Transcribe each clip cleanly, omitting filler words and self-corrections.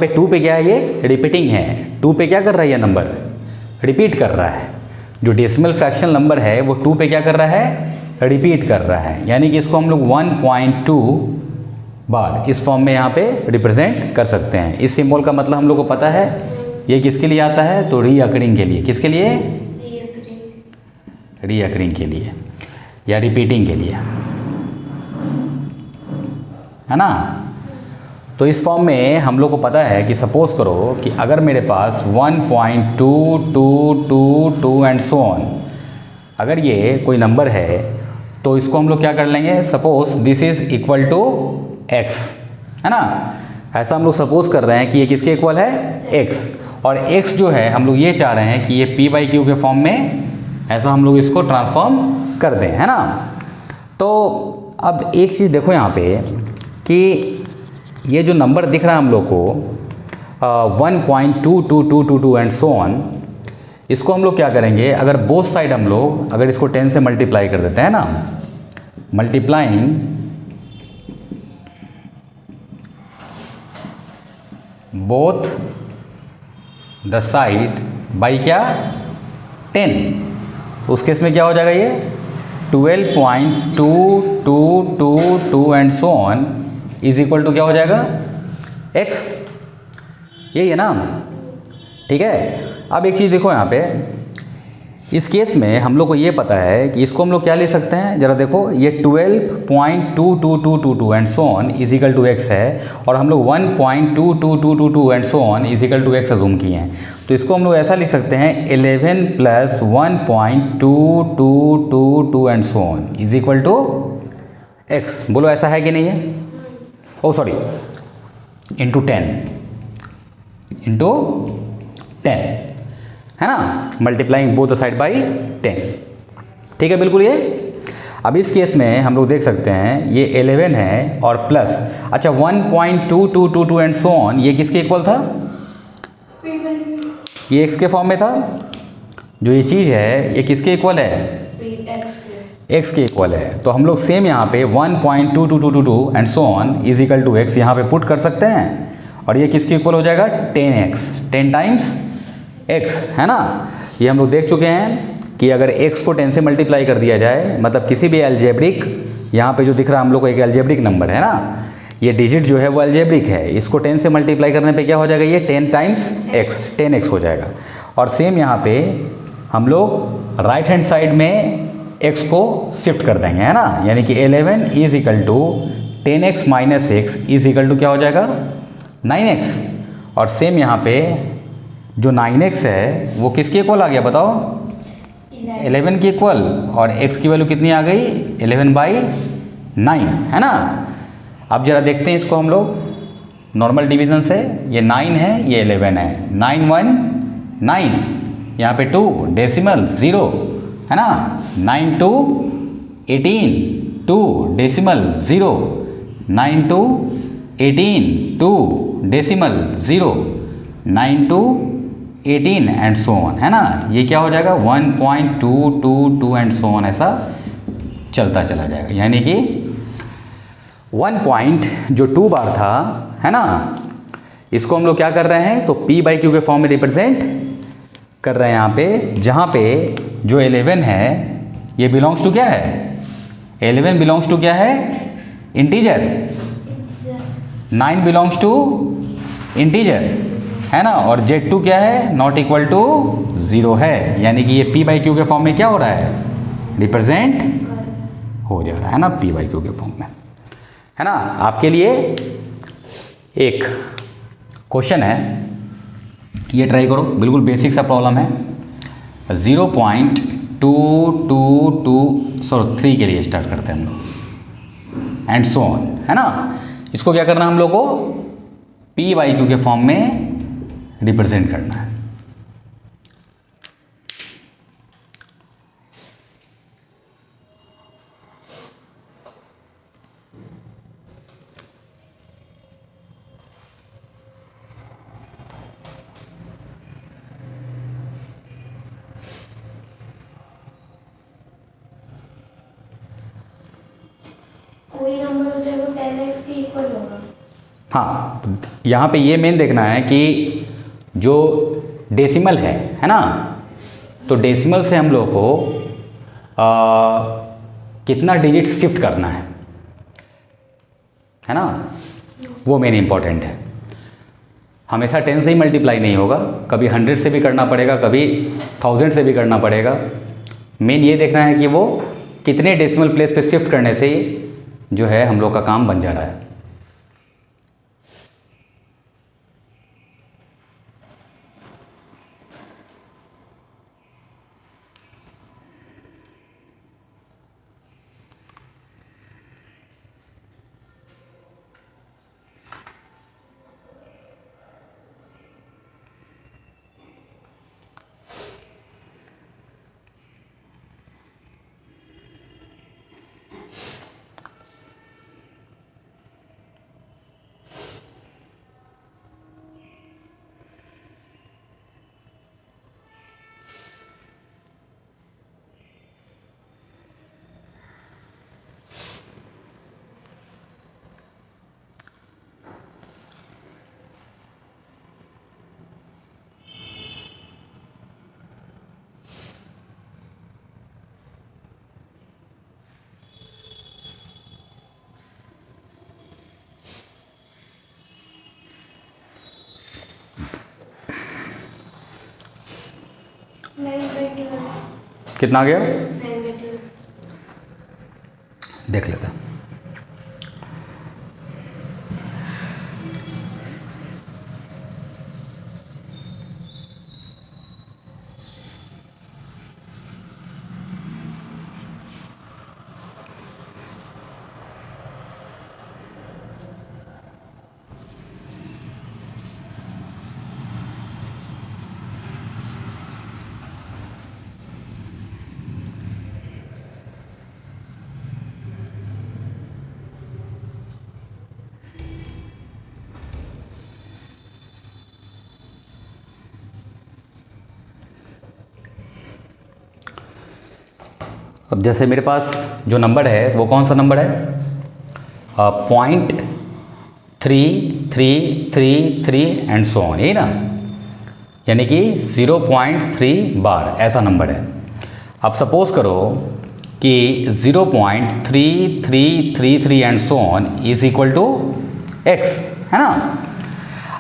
पे 2 पे क्या है, ये रिपीटिंग है। 2 पे क्या कर रहा है, ये नंबर रिपीट कर रहा है। जो डेसिमल फ्रैक्शन नंबर है वो 2 पे क्या कर रहा है, रिपीट कर रहा है। यानी कि इसको हम लोग 1.2 बार इस फॉर्म में यहाँ पे रिप्रेजेंट कर सकते हैं। इस सिंबल का मतलब हम लोग को पता है, ये किसके लिए आता है, तो रीअकरिंग के लिए। किसके लिए, रीअकरिंग के लिए या रिपीटिंग के लिए, है ना। तो इस फॉर्म में हम लोग को पता है कि सपोज करो कि अगर मेरे पास 1.2222 एंड सो ऑन, अगर ये कोई नंबर है तो इसको हम लोग क्या कर लेंगे, suppose this is equal to x, है ना। ऐसा हम लोग सपोज कर रहे हैं कि ये किसके इक्वल है, x, और x जो है हम लोग ये चाह रहे हैं कि ये p/q के फॉर्म में ऐसा हम लोग इसको ट्रांसफॉर्म कर दें, है ना। तो अब एक चीज़ देखो यहाँ पे कि ये जो नंबर दिख रहा है हम लोग को 1.2222 एंड सो ऑन, इसको हम लोग क्या करेंगे, अगर बोथ साइड हम लोग अगर इसको 10 से मल्टीप्लाई कर देते हैं ना, multiplying both the side by क्या 10, तो उस केस में क्या हो जाएगा, ये 12.2222 and so on is equal to क्या हो जाएगा, x। यही है ना, ठीक है। अब एक चीज़ देखो यहाँ पे, इस केस में हम लोग को ये पता है कि इसको हम लोग क्या ले सकते हैं, ज़रा देखो, ये 12.2222 and so on is equal to x है, और हम लोग 1.2222 and so on is equal to x assume किए हैं। तो इसको हम लोग ऐसा लिख सकते हैं 11 plus 1.2222 and so on is equal to x। बोलो ऐसा है कि नहीं है, ओ सॉरी, इंटू 10 है ना, multiplying both the side by 10, ठीक है बिल्कुल। ये अब इस केस में हम लोग देख सकते हैं ये 11 है और प्लस, अच्छा 1.2222 एंड सो ऑन, ये किसके इक्वल था, ये x के फॉर्म में था। जो ये चीज़ है ये किसके इक्वल है, x के इक्वल है। तो हम लोग सेम यहाँ पे 1.2222 and so on is equal to x यहाँ पे पुट कर सकते हैं, और ये किसके इक्वल हो जाएगा, 10x, 10 टाइम्स x, है ना। ये हम लोग देख चुके हैं कि अगर x को 10 से मल्टीप्लाई कर दिया जाए, मतलब किसी भी एल्जेब्रिक, यहाँ पे जो दिख रहा है हम लोग को एक एल्जेब्रिक नंबर है ना, ये डिजिट जो है वो एल्जेब्रिक है, इसको 10 से मल्टीप्लाई करने पे क्या हो जाएगा, ये 10 टाइम्स x, 10x हो जाएगा। और सेम यहाँ पे हम लोग राइट हैंड साइड में x को शिफ्ट कर देंगे, है ना। यानी कि 11 is equal to 10x minus x is equal to क्या हो जाएगा, 9x। और सेम यहाँ पे जो 9x है वो किसके इक्वल आ गया बताओ, 11 के इक्वल, और x की वैल्यू कितनी आ गई, 11/9, है ना। अब जरा देखते हैं इसको हम लोग नॉर्मल डिवीजन से, ये 9 है, ये 11 है, 9 1 9, यहाँ पे 2 डेसिमल 0, है ना, 9 2 18, 2 decimal 0, 9 2 18, 2 decimal 0, 9 2 18 and so on, है ना। ये क्या हो जाएगा 1.222 एंड सो ऑन, ऐसा चलता चला जाएगा। यानी कि 1.2 बार था, है ना, इसको हम लोग क्या कर रहे हैं, तो p/q के फॉर्म में रिप्रेजेंट कर रहे हैं यहाँ पे, जहाँ पे जो 11 है ये बिलोंग्स टू क्या है, 11 बिलोंग्स टू क्या है, इंटीजर, 9 बिलोंग्स टू इंटीजर, है ना, और Z2 क्या है, नॉट इक्वल टू 0 है। यानी कि ये p/q के फॉर्म में क्या हो रहा है, रिप्रेजेंट हो जा रहा है ना, p/q के फॉर्म में, है ना। आपके लिए एक क्वेश्चन है, ये ट्राई करो, बिल्कुल बेसिक सा प्रॉब्लम है। 0.222 के लिए स्टार्ट करते हैं हम लोग, एंड सो ऑन, है ना। इसको क्या करना है हम लोग को, p/q के फॉर्म में रिप्रेजेंट करना है। कोई नंबर हो जाएगा 10x के इक्वल होगा, हाँ, यहाँ पे ये मेन देखना है कि जो डेसिमल है ना, तो डेसिमल से हम लोग को कितना डिजिट शिफ्ट करना है ना, वो मेन इंपॉर्टेंट है। हमेशा 10 से ही मल्टीप्लाई नहीं होगा, कभी 100 से भी करना पड़ेगा, कभी 1000 से भी करना पड़ेगा। मेन ये देखना है कि वो कितने डेसिमल प्लेस पे शिफ्ट करने से जो है हम लोग का काम बन जा रहा है। कितना आ गया देख लेते हैं। अब जैसे मेरे पास जो नंबर है वो कौन सा नंबर है, 0.3333 एंड सो ऑन, यही ना, यानी कि 0.3 बार ऐसा नंबर है। अब सपोज करो कि 0.3333 and so on is equal to x, है ना।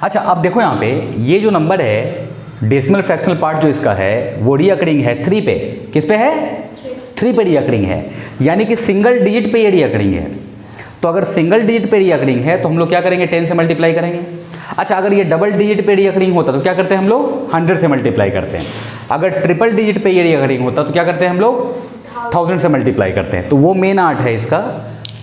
अच्छा अब देखो यहाँ पे ये जो नंबर है डेसिमल फ्रैक्शनल पार्ट जो इसका है वो रीअकरिंग है 3 पे, किस पे है 3 पे रीअकरिंग है, यानी कि सिंगल डिजिट पे ये रीअकरिंग है। तो अगर सिंगल डिजिट पे रीअकरिंग है तो हम लोग क्या करेंगे 10 से मल्टीप्लाई करेंगे। अच्छा अगर ये डबल डिजिट पे रीअकरिंग होता तो क्या करते हैं हम लोग 100 से मल्टीप्लाई करते हैं। अगर ट्रिपल डिजिट पे ये रीअकरिंग होता तो क्या करते हैं हम लोग 1000 से मल्टीप्लाई करते हैं। तो वो मेन आर्ट है इसका।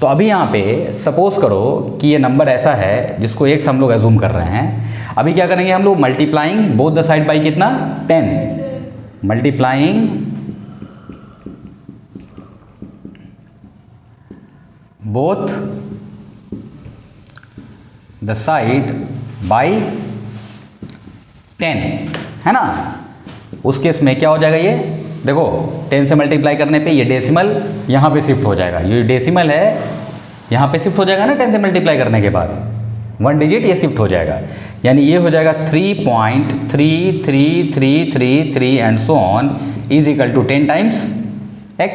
तो अभी यहाँ पे सपोज करो कि ये नंबर ऐसा है जिसको x हम लोग एज्यूम कर रहे हैं। अभी क्या करेंगे हम लोग multiplying both the side by कितना 10, multiplying both the side by 10, है ना। उस केस में क्या हो जाएगा, ये देखो 10 से मल्टीप्लाई करने पे ये डेसिमल यहाँ पे शिफ्ट हो जाएगा, ये डेसिमल है यहाँ पे शिफ्ट हो जाएगा ना 10 से मल्टीप्लाई करने के बाद 1 डिजिट ये शिफ्ट हो जाएगा, यानी ये हो जाएगा 3.3333 and so on is equal to 10 times x।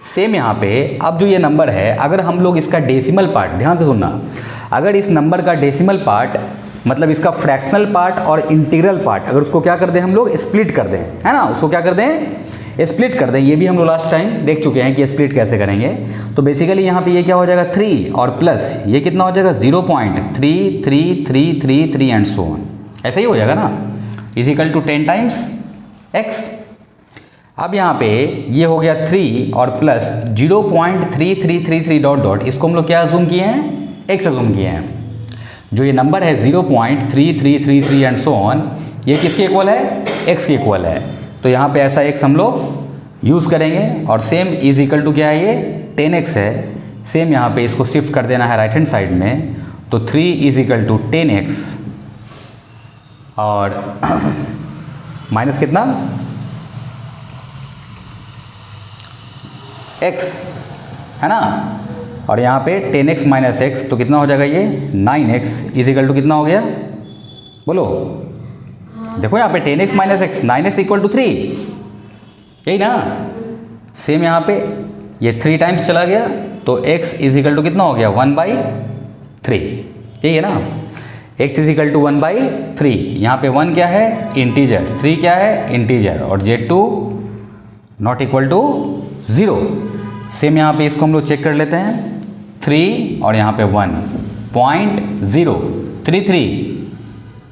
Same यहाँ पे अब जो ये नंबर है अगर हम लोग इसका डेसिमल पार्ट, ध्यान से सुनना, अगर इस नंबर का डेसिमल पार्ट मतलब इसका फ्रैक्शनल पार्ट और इंटीग्रल पार्ट अगर उसको क्या कर दें हम लोग स्प्लिट कर दें, है ना, उसको क्या कर दें स्प्लिट कर दें। ये भी हम लोग लास्ट टाइम देख चुके हैं कि स्प्लिट कैसे करेंगे। तो बेसिकली यहाँ पे ये क्या हो जाएगा 3 और प्लस ये कितना हो जाएगा 0.3333 एंड सो ऑन, ऐसा ही हो जाएगा ना, is equal to 10 times x। अब यहाँ पे ये हो गया 3 और प्लस 0.3333 डॉट डॉट, इसको हम लोग क्या अज्यूम किए हैं x अज्यूम किए हैं। जो ये नंबर है 0.3333 एंड सो ऑन ये किसके इक्वल है x के इक्वल है। तो यहाँ पे ऐसा x हम लोग यूज़ करेंगे और सेम इज इक्वल टू क्या है ये 10x है। सेम यहाँ पे इसको शिफ्ट कर देना है राइट हैंड साइड में, तो 3 इज इक्वल टू 10x और माइनस कितना x, है ना, और यहाँ पे 10x माइनस एक्स, तो कितना हो जाएगा ये 9x इजिकल टू कितना हो गया, बोलो। देखो यहाँ पे 10x minus x, 9x equal to 3, यही ना। सेम यहाँ पे ये 3 टाइम्स चला गया, तो x इजिकल टू कितना हो गया 1/3, यही है ना। x इजिकल टू 1/3, यहाँ पे 1 क्या है इंटीजर, 3 क्या है इंटीजर, और Z2 not equal to 0। Same यहाँ पे इसको हम लोग चेक कर लेते हैं, 3 और यहाँ पे 1, 0.033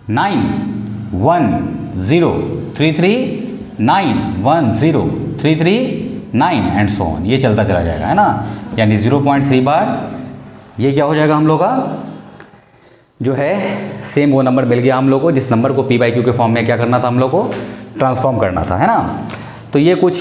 9 1 0 3 3 9 1 0 3 3 9 एंड सो ऑन, ये चलता चला जाएगा, है ना। यानी 0.3 बार ये क्या हो जाएगा हम लोग का जो है सेम वो नंबर मिल गया हम लोग को, जिस नंबर को p/q के फॉर्म में क्या करना था हम लोग को ट्रांसफॉर्म करना था, है ना। तो ये कुछ